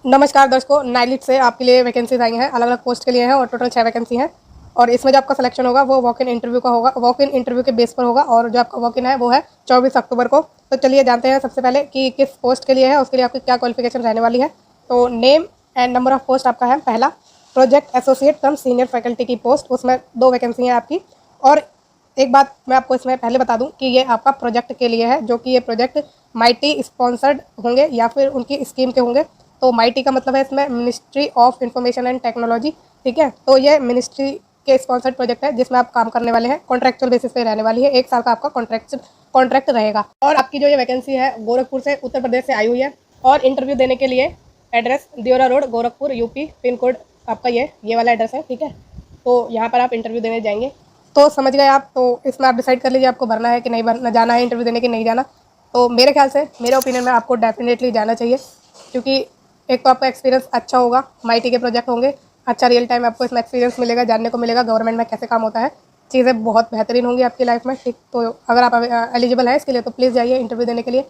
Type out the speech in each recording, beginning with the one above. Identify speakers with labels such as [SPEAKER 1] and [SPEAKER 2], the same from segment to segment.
[SPEAKER 1] नमस्कार दर्शकों, नाइलिट से आपके लिए वैकेंसीज आई हैं, अलग अलग पोस्ट के लिए हैं और टोटल 6 वैकेंसी हैं। और इसमें जो आपका सिलेक्शन होगा वो वॉक इन इंटरव्यू का होगा, वॉक इन इंटरव्यू के बेस पर होगा। और जो आपका वॉक इन है वो है 24 अक्टूबर को। तो चलिए जानते हैं सबसे पहले कि किस पोस्ट के लिए है, उसके लिए आपकी क्या क्वालिफिकेशन रहने वाली है। तो name and number of post आपका है पहला, प्रोजेक्ट एसोसिएट कम सीनियर फैकल्टी की पोस्ट, उसमें 2 वैकेंसी हैं आपकी। और एक बात मैं आपको इसमें पहले बता दूं कि ये आपका प्रोजेक्ट के लिए है, जो कि ये प्रोजेक्ट माइटी स्पॉन्सर्ड होंगे या फिर उनकी स्कीम के होंगे। तो माइटी का मतलब है इसमें ministry of information and technology, ठीक है। तो ये मिनिस्ट्री के स्पॉन्सर्ड प्रोजेक्ट है जिसमें आप काम करने वाले हैं, कॉन्ट्रैक्चुअल बेसिस पे रहने वाली है, 1 साल का आपका कॉन्ट्रैक्ट रहेगा। और आपकी जो ये वैकेंसी है गोरखपुर से, उत्तर प्रदेश से आई हुई है। और इंटरव्यू देने के लिए address Deora road, Gorakhpur, UP, pin code आपका ये वाला एड्रेस है, ठीक है। तो यहाँ पर आप इंटरव्यू देने जाएंगे। तो समझ गए आप। तो इसमें आप डिसाइड कर लीजिए आपको भरना है कि नहीं भरना, जाना है इंटरव्यू देने कि नहीं जाना। तो मेरे ख्याल से, मेरे ओपिनियन में आपको डेफिनेटली जाना चाहिए, क्योंकि एक तो आपका एक्सपीरियंस अच्छा होगा, माइटी के प्रोजेक्ट होंगे, अच्छा रियल टाइम आपको इसमें एक्सपीरियंस मिलेगा, जानने को मिलेगा गवर्नमेंट में कैसे काम होता है, चीज़ें बहुत बेहतरीन होंगी आपकी लाइफ में, ठीक। तो अगर आप एलिजिबल हैं इसके लिए तो प्लीज़ जाइए इंटरव्यू देने के लिए।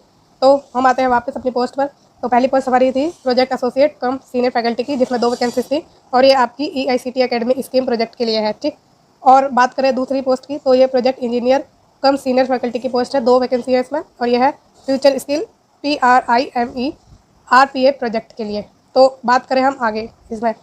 [SPEAKER 1] तो हम आते हैं वापस अपनी पोस्ट पर। तो पहली पोस्ट हमारी थी प्रोजेक्ट एसोसिएट कम सीनियर फैकल्टी की, जिसमें 2 वैकेंसीज थी और ये आपकी EICT एकेडमी स्कीम प्रोजेक्ट के लिए है, ठीक। और बात करें दूसरी पोस्ट की, तो ये प्रोजेक्ट इंजीनियर कम सीनियर फैकल्टी की पोस्ट है, 2 वैकेंसी है इसमें और ये है फ्यूचर स्किल PRIME प्रोजेक्ट के लिए। तो बात करें हम आगे इसमें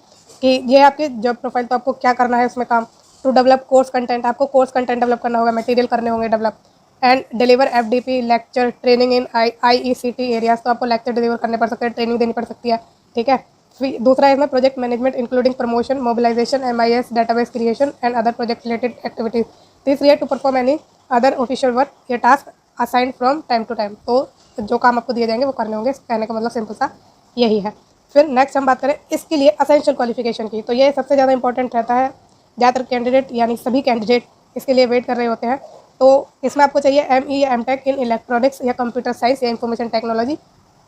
[SPEAKER 1] कि ये आपकी जॉब प्रोफाइल, तो आपको क्या करना है उसमें काम। टू डेवलप कोर्स कंटेंट, आपको कोर्स कंटेंट डेवलप करना होगा, मटेरियल करने होंगे develop, and deliver FDP lecture training in IECT areas. तो आपको लेक्चर डिलीवर करने पड़ सकते हैं, ट्रेनिंग देनी पड़ सकती है, ठीक है। फिर दूसरा इसमें project management including promotion, mobilization, MIS database creation and other project related activities. तीसरी है to perform any other official work, ये task assigned from time to time. तो जो काम आपको दिए जाएंगे वो करने होंगे, कहने का मतलब सिंपल सा यही है। फिर नेक्स्ट हम बात करें इसके लिए असेंशियल क्वालिफिकेशन की, तो ये सबसे ज़्यादा इंपॉर्टेंट रहता है। ज़्यादातर कैंडिडेट यानी सभी कैंडिडेट इसके लिए वेट कर रहे होते हैं। तो इसमें आपको चाहिए ME या MTech इन इलेक्ट्रॉनिक्स या कंप्यूटर साइंस या इंफॉर्मेशन टेक्नोलॉजी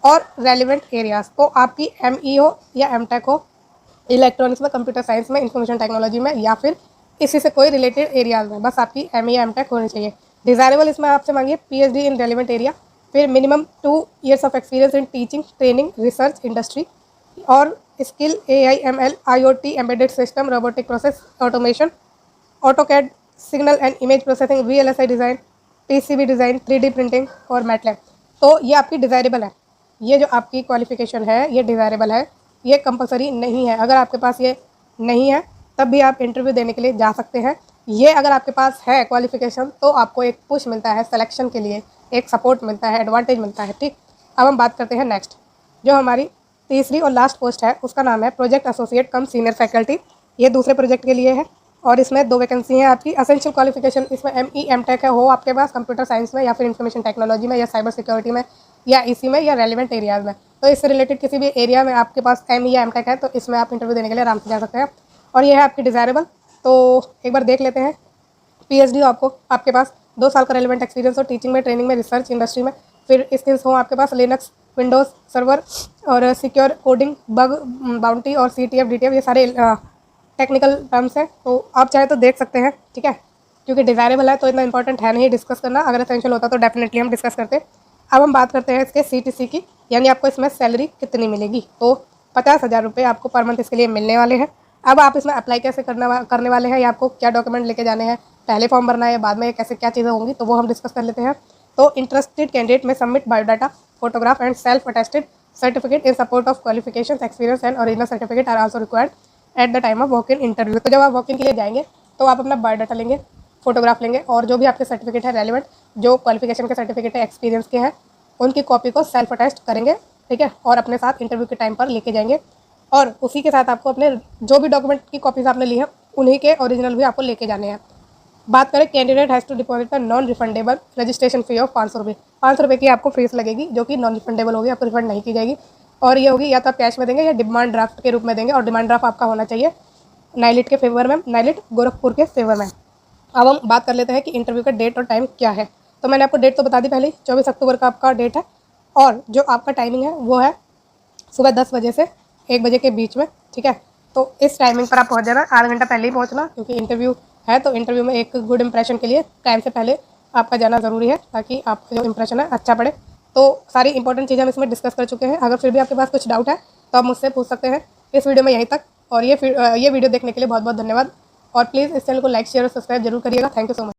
[SPEAKER 1] और रेलिवेंट एरियाज। तो आपकी ME हो या MTech हो इलेक्ट्रॉनिक्स में, कंप्यूटर साइंस में, इंफॉर्मेशन टेक्नोलॉजी में या फिर इसी से कोई रिलेटेड एरियाज में, बस आपकी ME या MTech होनी चाहिए। डिज़ायरेबल इसमें आपसे मांगिए PhD इन रेलिवेंट एरिया, फिर minimum 2 years of experience in teaching, training, research industry और skill AI/ML, IoT, embedded system, robotic process automation, AutoCAD, signal and image processing, VLSI design, PCB design, 3D printing और MATLAB. तो ये आपकी desirable है। ये जो आपकी क्वालिफिकेशन है ये डिज़ायरेबल है, ये कंपलसरी नहीं है। अगर आपके पास ये नहीं है तब भी आप इंटरव्यू देने के लिए जा सकते हैं। ये अगर आपके पास है क्वालिफिकेशन तो आपको एक पुश मिलता है सिलेक्शन के लिए, एक सपोर्ट मिलता है, एडवांटेज मिलता है, ठीक। अब हम बात करते हैं नेक्स्ट, जो हमारी तीसरी और लास्ट पोस्ट है उसका नाम है प्रोजेक्ट एसोसिएट कम सीनियर फैकल्टी। ये दूसरे प्रोजेक्ट के लिए है और इसमें 2 वैकेंसी हैं आपकी। असेंशियल क्वालिफिकेशन इसमें ME MTech है, हो आपके पास कंप्यूटर साइंस में या फिर इंफॉर्मेशन टेक्नोलॉजी में या साइबर सिक्योरिटी में या इसी में या रेलिवेंट एरियाज में। तो इससे रिलेटेड किसी भी एरिया में आपके पास ME या MTech है तो इसमें आप इंटरव्यू देने के लिए आराम से जा सकते हैं। और ये है आपकी डिज़ायरेबल। तो एक बार देख लेते हैं। PhD हो आपको, आपके पास 2 साल का रेलिवेंट एक्सपीरियंस हो टीचिंग में, ट्रेनिंग में, रिसर्च इंडस्ट्री में, फिर स्किल्स हो आपके पास लिनक्स, विंडोज़ सर्वर और सिक्योर कोडिंग, बग बाउंटी और CTF DTF, ये सारे टेक्निकल टर्म्स हैं। तो आप चाहे तो देख सकते हैं, ठीक है। क्योंकि डिज़ायरेबल है तो इतना इंपॉर्टेंट है नहीं डिस्कस करना, अगर एसेंशियल होता तो डेफिनेटली हम डिस्कस करते। अब हम बात करते हैं इसके CTC की, यानी आपको इसमें सैलरी कितनी मिलेगी। तो 50,000 रुपये आपको पर मंथ इसके लिए मिलने वाले हैं। अब आप इसमें अप्लाई कैसे करने वाले हैं या आपको क्या डॉक्यूमेंट लेके जाने हैं, पहले फॉर्म भरना है बाद में कैसे क्या चीज़ें होंगी, तो वो हम डिस्कस कर लेते हैं। तो इंटरेस्टेड कैंडिडेट में submit biodata, photograph and self attested certificate in support of qualification, experience and original certificate are also required at the time of walk in interview. तो जब आप वॉक इन के लिए जाएंगे तो आप अपना बायोडाटा लेंगे, फोटोग्राफ लेंगे और जो भी आपके सर्टिफिकेट है रेलिवेंट, जो क्वालिफिकेशन के सर्टिफिकेट है, एक्सपीरियंस के हैं, उनकी कॉपी को सेल्फ अटेस्ट करेंगे, ठीक है। और अपने साथ इंटरव्यू के टाइम पर लेके जाएंगे और उसी के साथ आपको अपने जो भी डॉक्यूमेंट की कॉपीज़ आपने ली है उन्हीं के ओरिजिनल भी आपको लेके जाने हैं। बात करें candidate has to deposit the non refundable registration fee of 500 रुपये। 500 रुपये की आपको फीस लगेगी जो कि नॉन रिफंडेबल होगी, आपको रिफंड नहीं की जाएगी। और ये होगी या तो आप कैश में देंगे या डिमांड ड्राफ्ट के रूप में देंगे, और डिमांड ड्राफ्ट आपका होना चाहिए नाइलिट के फेवर में, नाइलिट गोरखपुर के फेवर में। अब हम बात कर लेते हैं कि इंटरव्यू का डेट और टाइम क्या है। तो मैंने आपको डेट तो बता दी पहले ही, 24 अक्टूबर का आपका डेट है और जो आपका टाइमिंग है वो है सुबह 10 बजे से 1 बजे के बीच में, ठीक है। तो इस टाइमिंग पर आप पहुंच जाना, आधा घंटा पहले ही पहुंचना, क्योंकि इंटरव्यू है तो इंटरव्यू में एक गुड इंप्रेशन के लिए टाइम से पहले आपका जाना ज़रूरी है ताकि आपका जो इंप्रेशन है अच्छा पड़े। तो सारी इंपॉर्टेंट चीज़ें हम इसमें डिस्कस कर चुके हैं। अगर फिर भी आपके पास कुछ डाउट है तो तो आप मुझसे पूछ सकते हैं। इस वीडियो में यहीं तक, और ये वीडियो देखने के लिए बहुत बहुत धन्यवाद। और प्लीज़ इस चैनल को लाइक शेयर और सब्सक्राइब जरूर करिएगा। Thank you so much.